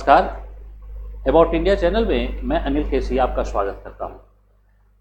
नमस्कार। About India channel में मैं अनिल केसी आपका स्वागत करता हूं।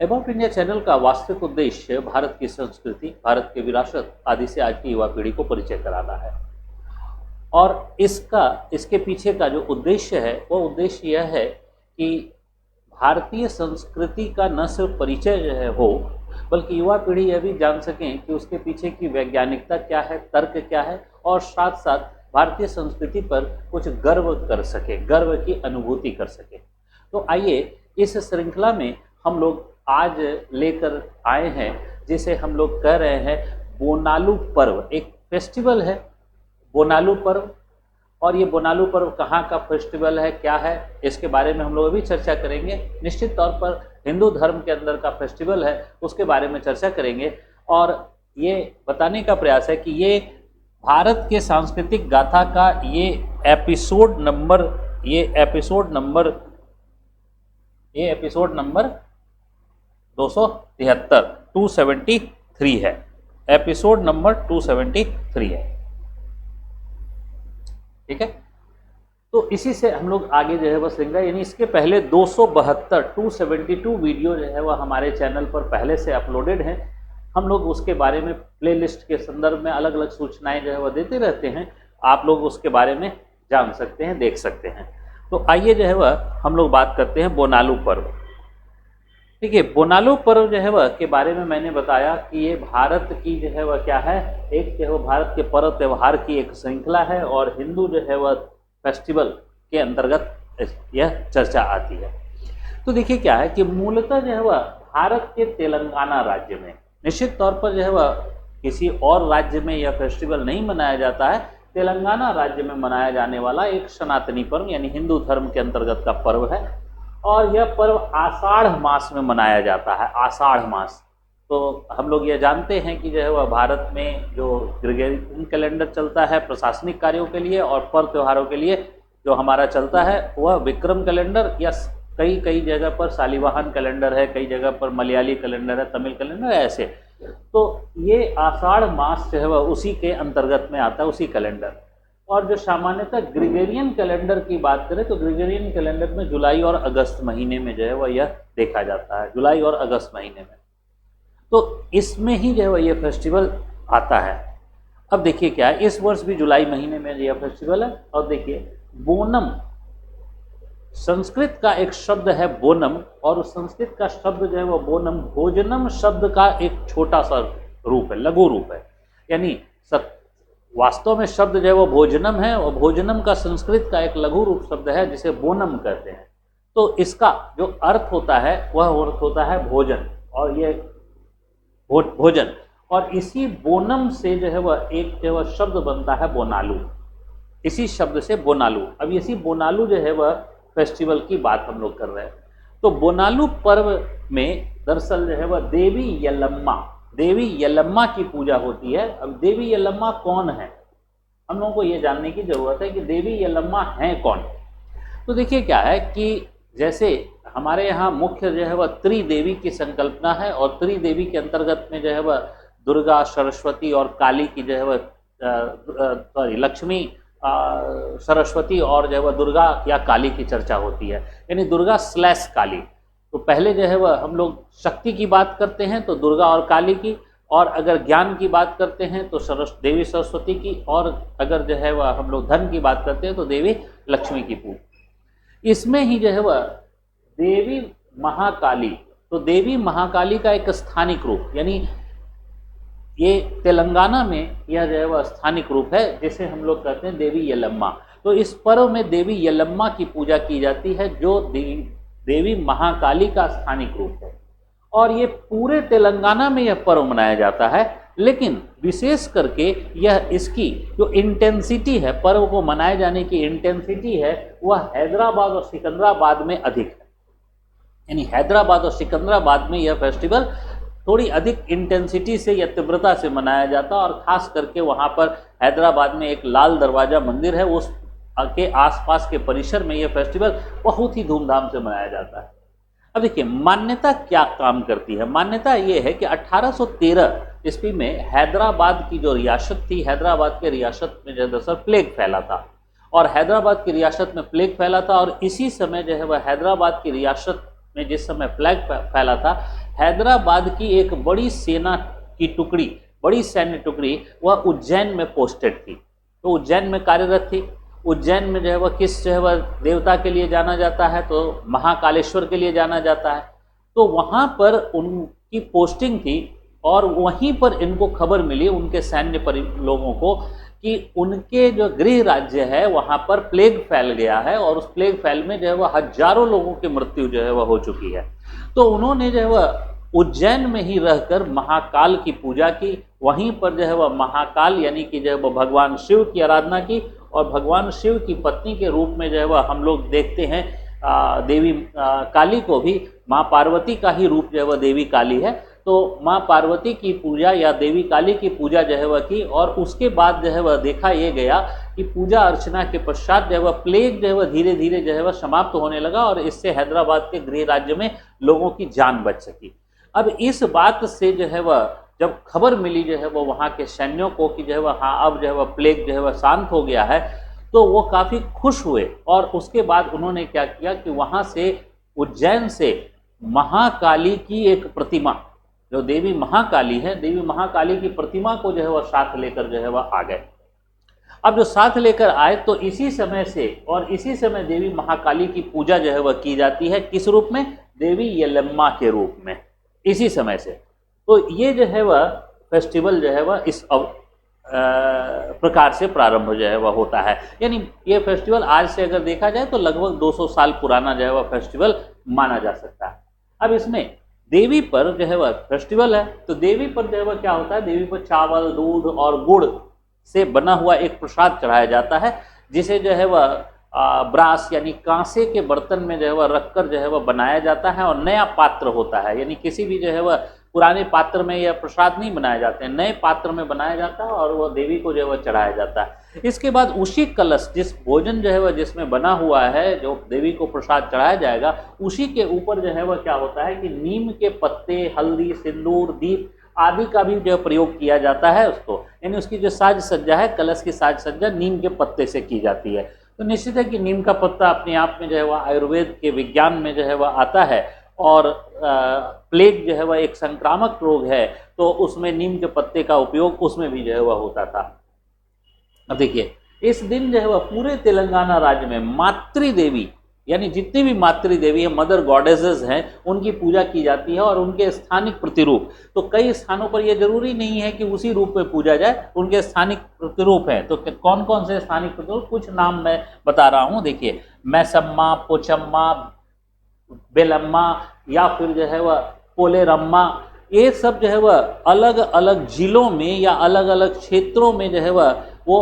अबाउट इंडिया चैनल का वास्तविक उद्देश्य भारत की संस्कृति, भारत की विरासत आदि से आज की युवा पीढ़ी को परिचय कराना है। और इसके पीछे का जो उद्देश्य है वो उद्देश्य यह है कि भारतीय संस्कृति का न सिर्फ परिचय जो है हो, बल्कि युवा पीढ़ी यह भी जान सकें कि उसके पीछे की वैज्ञानिकता क्या है, तर्क क्या है, और साथ साथ भारतीय संस्कृति पर कुछ गर्व कर सके, गर्व की अनुभूति कर सके। तो आइए इस श्रृंखला में हम लोग आज लेकर आए हैं जिसे हम लोग कह रहे हैं बोनालू पर्व। एक फेस्टिवल है बोनालू पर्व, और ये बोनालू पर्व कहाँ का फेस्टिवल है, क्या है, इसके बारे में हम लोग अभी चर्चा करेंगे। निश्चित तौर पर हिंदू धर्म के अंदर का फेस्टिवल है, उसके बारे में चर्चा करेंगे और ये बताने का प्रयास है कि ये भारत के सांस्कृतिक गाथा का ये एपिसोड नंबर 273 है। एपिसोड नंबर 273 है, ठीक है। तो इसी से हम लोग आगे जो है वह श्रृंखला, यानी इसके पहले 272 वीडियो जो है वह हमारे चैनल पर पहले से अपलोडेड हैं। हम लोग उसके बारे में प्लेलिस्ट के संदर्भ में अलग अलग सूचनाएं जो है वह देते रहते हैं, आप लोग उसके बारे में जान सकते हैं, देख सकते हैं। तो आइए जो है वह हम लोग बात करते हैं बोनालू पर्व। ठीक है, बोनालू पर्व जो है वह के बारे में मैंने बताया कि ये भारत की जो है वह क्या है, एक जो है वह भारत के पर्व त्यौहार की एक श्रृंखला है और हिंदू जो है वह फेस्टिवल के अंतर्गत यह चर्चा आती है। तो देखिए क्या है कि मूलतः जो है वह भारत के तेलंगाना राज्य में, निश्चित तौर पर जो है वह किसी और राज्य में यह फेस्टिवल नहीं मनाया जाता है, तेलंगाना राज्य में मनाया जाने वाला एक सनातनी पर्व यानी हिंदू धर्म के अंतर्गत का पर्व है। और यह पर्व आषाढ़ मास में मनाया जाता है, आषाढ़ मास। तो हम लोग ये जानते हैं कि जो है वह भारत में जो ग्रेगोरियन कैलेंडर चलता है प्रशासनिक कार्यों के लिए और पर्व त्योहारों के लिए, जो हमारा चलता है वह विक्रम कैलेंडर या कई जगह पर शालिवाहन कैलेंडर है, कई जगह पर मलयाली कैलेंडर है, तमिल कैलेंडर है, ऐसे। तो ये आषाढ़ मास जो है वह उसी के अंतर्गत में आता है, उसी कैलेंडर। और जो सामान्यतः ग्रेगोरियन कैलेंडर की बात करें तो ग्रेगोरियन कैलेंडर में जुलाई और अगस्त महीने में जो है वह यह देखा जाता है, जुलाई और अगस्त महीने में। तो इसमें ही जो है वह यह फेस्टिवल आता है। अब देखिए क्या है, इस वर्ष भी जुलाई महीने में यह फेस्टिवल है। और देखिए बोनम, संस्कृत का एक शब्द है बोनम, और उस संस्कृत का शब्द जो है वह बोनम भोजनम शब्द का एक छोटा सा रूप है, लघु रूप है। यानी वास्तव में शब्द जो है वो भोजनम है, और भोजनम का संस्कृत का एक लघु रूप शब्द है जिसे बोनम कहते हैं। तो इसका जो अर्थ होता है वह अर्थ होता है भोजन, और ये भोजन, और इसी बोनम से जो है वह एक जो है शब्द बनता है बोनालू, इसी शब्द से बोनालू। अब इसी बोनालू जो है वह फेस्टिवल की बात हम लोग कर रहे हैं। तो बोनालू पर्व में दरअसल जो है वह देवी यलम्मा की पूजा होती है। अब देवी यलम्मा कौन है, हम लोगों को ये जानने की जरूरत है कि देवी यलम्मा हैं कौन। तो देखिए क्या है कि जैसे हमारे यहाँ मुख्य जो है वह त्रिदेवी की संकल्पना है, और त्रिदेवी के अंतर्गत में जो है वह दुर्गा, सरस्वती और काली की जो है वह लक्ष्मी, सरस्वती और जो है वह दुर्गा या काली की चर्चा होती है, यानी दुर्गा / काली। तो पहले जो है वह हम लोग शक्ति की बात करते हैं तो दुर्गा और काली की, और अगर ज्ञान की बात करते हैं तो देवी सरस्वती की, और अगर जो है वह हम लोग धन की बात करते हैं तो देवी लक्ष्मी की पूजा। इसमें ही जो है वह देवी महाकाली, तो देवी महाकाली का एक स्थानिक रूप, यानी ये तेलंगाना में यह जो है वह स्थानिक रूप है जिसे हम लोग कहते हैं देवी यलम्मा। तो इस पर्व में देवी यलम्मा की पूजा की जाती है जो देवी महाकाली का स्थानिक रूप है, और ये पूरे तेलंगाना में यह पर्व मनाया जाता है। लेकिन विशेष करके यह इसकी जो इंटेंसिटी है, पर्व को मनाए जाने की इंटेंसिटी है, वह हैदराबाद और सिकंदराबाद में अधिक है। यानी हैदराबाद और सिकंदराबाद में यह फेस्टिवल थोड़ी अधिक इंटेंसिटी से या तीव्रता से मनाया जाता है, और ख़ास करके वहाँ पर हैदराबाद में एक लाल दरवाज़ा मंदिर है, उस के आसपास के परिसर में यह फेस्टिवल बहुत ही धूमधाम से मनाया जाता है। अब देखिए मान्यता क्या काम करती है। मान्यता ये है कि 1813 ईस्वी में हैदराबाद की जो रियासत थी, हैदराबाद के रियासत में जो दरअसल प्लेग फैला था, और हैदराबाद की रियासत में प्लेग फैला था। और इसी समय जो है वह हैदराबाद की रियासत में जिस समय प्लेग फैला था, हैदराबाद की एक बड़ी सेना की टुकड़ी, बड़ी सैन्य टुकड़ी वह उज्जैन में पोस्टेड थी, तो उज्जैन में कार्यरत थी। उज्जैन में जो है वह किस जो है वह देवता के लिए जाना जाता है, तो महाकालेश्वर के लिए जाना जाता है। तो वहाँ पर उनकी पोस्टिंग थी और वहीं पर इनको खबर मिली उनके सैन्य लोगों को कि उनके जो गृह राज्य है वहाँ पर प्लेग फैल गया है और उस प्लेग फैल में जो है वह हजारों लोगों की मृत्यु जो है वह हो चुकी है। तो उन्होंने जो है वह उज्जैन में ही रहकर महाकाल की पूजा की, वहीं पर जो है वह महाकाल यानी कि जो है वह भगवान शिव की आराधना की। और भगवान शिव की पत्नी के रूप में जो है वह हम लोग देखते हैं देवी काली को भी, माँ पार्वती का ही रूप जो है वह देवी काली है। तो माँ पार्वती की पूजा या देवी काली की पूजा जो है वह की। और उसके बाद जो है वह देखा ये गया कि पूजा अर्चना के पश्चात जो है वह प्लेग जो है वह धीरे धीरे जो है वह समाप्त होने लगा और इससे हैदराबाद के गृह राज्य में लोगों की जान बच सकी। अब इस बात से जो है वह जब खबर मिली जो है वह वहाँ के सैन्यों को कि जो है वह हाँ अब जो है वह प्लेग जो है वह शांत हो गया है, तो वो काफ़ी खुश हुए। और उसके बाद उन्होंने क्या किया कि वहाँ से उज्जैन से महाकाली की एक प्रतिमा, जो देवी महाकाली है, देवी महाकाली की प्रतिमा को जो है वह साथ लेकर जो है वह आ गए। अब जो साथ लेकर आए तो इसी समय से और इसी समय देवी महाकाली की पूजा जो है वह की जाती है। किस रूप में? देवी यलम्मा के रूप में, इसी समय से। तो ये जो है वह फेस्टिवल जो है वह इस प्रकार से प्रारंभ जो है वह होता है। यानी ये फेस्टिवल आज से अगर देखा जाए तो लगभग 200 साल पुराना जो है वह फेस्टिवल माना जा सकता है। अब इसमें देवी पर जो है वह फेस्टिवल है, तो देवी पर जो है वह क्या होता है, देवी पर चावल, दूध और गुड़ से बना हुआ एक प्रसाद चढ़ाया जाता है, जिसे जो है वह ब्रास यानी कांसे के बर्तन में जो है वह रखकर जो है वह बनाया जाता है। और नया पात्र होता है, यानी किसी भी जो है वह पुराने पात्र में यह प्रसाद नहीं बनाए जाते हैं, नए पात्र में बनाया जाता है और वह देवी को जो है वह चढ़ाया जाता है। इसके बाद उसी कलश, जिस भोजन जो है वह जिसमें बना हुआ है, जो देवी को प्रसाद चढ़ाया जाएगा, उसी के ऊपर जो है वह क्या होता है कि नीम के पत्ते, हल्दी, सिंदूर, दीप आदि का भी जो प्रयोग किया जाता है उसको, यानी उसकी जो साज सज्जा है, कलश की साज सज्जा नीम के पत्ते से की जाती है। तो निश्चित है कि नीम का पत्ता अपने आप में जो है वह आयुर्वेद के विज्ञान में जो है वह आता है। और प्लेग जो है वह एक संक्रामक रोग है, तो उसमें नीम के पत्ते का उपयोग उसमें भी जो है वह होता था। अब देखिए, इस दिन जो है वह पूरे तेलंगाना राज्य में मातृ देवी, यानी जितनी भी मातृ देवी है, मदर गॉडेसेस हैं, उनकी पूजा की जाती है और उनके स्थानिक प्रतिरूप। तो कई स्थानों पर यह जरूरी नहीं है कि उसी रूप में पूजा जाए, उनके स्थानिक प्रतिरूप हैं। तो कौन कौन से स्थानिक प्रतिरूप, कुछ नाम मैं बता रहा हूँ। देखिए, मैसम्मा, पोचम्मा, बेलम्मा या फिर जो है वह पोलेरम्मा, ये सब जो है वह अलग अलग जिलों में या अलग अलग क्षेत्रों में जो है वह वो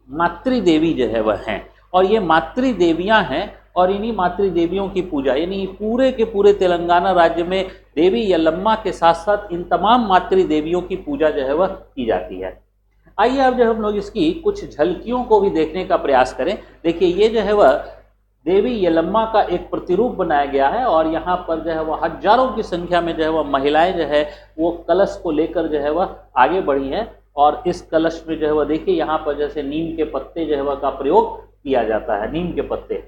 मातृ देवी जो है वह हैं। और ये मातृ देवियां हैं और इन्हीं मातृ देवियों की पूजा, यानी पूरे के पूरे तेलंगाना राज्य में देवी यलम्मा के साथ साथ इन तमाम मातृ देवियों की पूजा जो है वह की जाती है। आइए अब जो हम लोग इसकी कुछ झलकियों को भी देखने का प्रयास करें। देखिए, ये जो है वह देवी यलम्मा का एक प्रतिरूप बनाया गया है और यहाँ पर जो है वह हजारों की संख्या में जो है वह महिलाएं जो है वो कलश को लेकर जो है वह आगे बढ़ी हैं। और इस कलश में जो है वह देखिए, यहाँ पर जैसे नीम के पत्ते जो है वह का प्रयोग किया जाता है, नीम के पत्ते।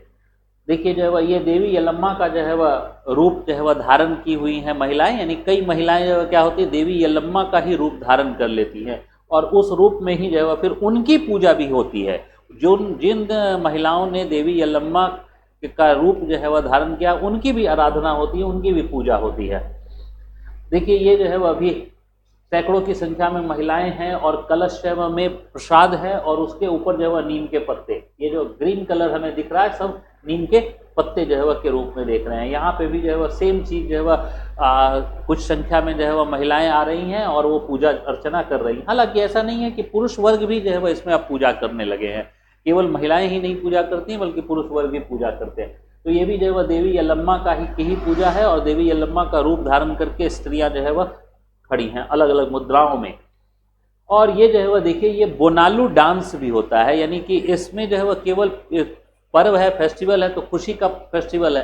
देखिए जो है वह ये देवी यलम्मा का जो है वह रूप जो है वह धारण की हुई हैं महिलाएं, यानी कई महिलाएं जो है क्या होती है, देवी यलम्मा का ही रूप धारण कर लेती हैं और उस रूप में ही जो है वह फिर उनकी पूजा भी होती है। जिन महिलाओं ने देवी यलम्मा का रूप जो है वह धारण किया, उनकी भी आराधना होती है, उनकी भी पूजा होती है। देखिए, ये जो है वह अभी सैकड़ों की संख्या में महिलाएं हैं और कलश में प्रसाद है और उसके ऊपर जो है वह नीम के पत्ते, ये जो ग्रीन कलर हमें दिख रहा है, सब नीम के पत्ते जो है वह के रूप में देख रहे हैं। यहाँ पे भी जो है वह सेम चीज़ जो है वह कुछ संख्या में जो है वह महिलाएं आ रही हैं और वो पूजा अर्चना कर रही हैं। हालांकि ऐसा नहीं है कि पुरुष वर्ग भी जो है वह इसमें अब पूजा करने लगे हैं, केवल महिलाएं ही नहीं पूजा करती हैं बल्कि पुरुष वर्ग भी पूजा करते हैं। तो ये भी जो है वह देवी यलम्मा की ही पूजा है और देवी यलम्मा का रूप धारण करके स्त्रियां जो है वह खड़ी हैं अलग अलग मुद्राओं में। और ये जो है वह देखिए, ये बोनालू डांस भी होता है, यानी कि इसमें जो है वह केवल पर्व है, फेस्टिवल है, तो खुशी का फेस्टिवल है,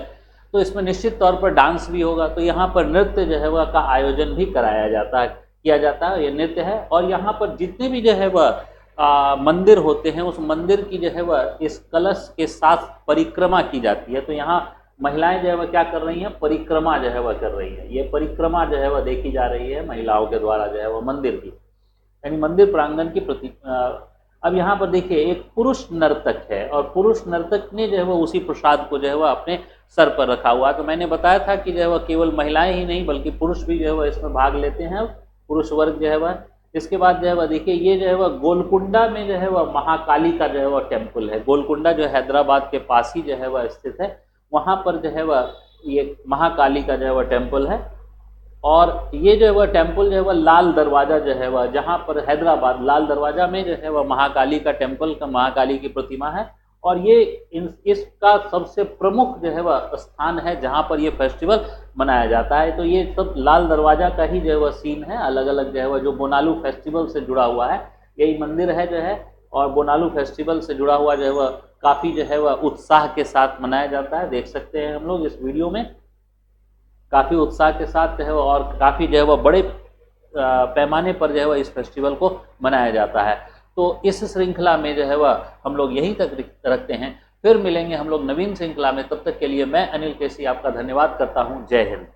तो इसमें निश्चित तौर पर डांस भी होगा। तो यहाँ पर नृत्य जो है वह का आयोजन भी कराया जाता है, किया जाता है, ये नृत्य है। और यहाँ पर जितने भी जो है वह मंदिर होते हैं, उस मंदिर की जो है वह इस कलश के साथ परिक्रमा की जाती है। तो यहाँ महिलाएं जो है वह क्या कर रही हैं, परिक्रमा जो है वह कर रही है। ये परिक्रमा जो है वह देखी जा रही है महिलाओं के द्वारा जो है वह मंदिर की, यानी मंदिर प्रांगण की प्रति। अब यहाँ पर देखिए एक पुरुष नर्तक है और पुरुष नर्तक ने जो है वह उसी प्रसाद को जो है वह अपने सर पर रखा हुआ है। तो मैंने बताया था कि जो है वह केवल महिलाएं ही नहीं बल्कि पुरुष भी जो है वह इसमें भाग लेते हैं, पुरुष वर्ग जो है वह। इसके बाद जो है वह देखिए ये जो है वह गोलकुंडा में जो है वह महाकाली का जो है वह टेम्पल है। गोलकुंडा जो हैदराबाद के पास ही जो है वह स्थित है, वहाँ पर जो है वह ये महाकाली का जो है वह टेम्पल है। और ये जो है वह टेम्पल जो है वह लाल दरवाज़ा जो है वह, जहाँ पर हैदराबाद लाल दरवाज़ा में जो है वह महाकाली का टेम्पल का महाकाली की प्रतिमा है। और ये इसका सबसे प्रमुख जो है वह स्थान है जहाँ पर ये फेस्टिवल मनाया जाता है। तो ये सब लाल दरवाज़ा का ही जो है वह सीन है, अलग अलग जो है वह जो बोनालू फेस्टिवल से जुड़ा हुआ है यही मंदिर है जो है। और बोनालू फेस्टिवल से जुड़ा हुआ जो है वह काफ़ी जो है वह उत्साह के साथ मनाया जाता है। देख सकते हैं हम लोग इस वीडियो में काफ़ी उत्साह के साथ जो है और काफ़ी जो है वह बड़े पैमाने पर जो है वह इस फेस्टिवल को मनाया जाता है। तो इस श्रृंखला में जो है वह हम लोग यहीं तक रखते हैं, फिर मिलेंगे हम लोग नवीन श्रृंखला में। तब तक के लिए मैं अनिल केसी आपका धन्यवाद करता हूँ। जय हिंद।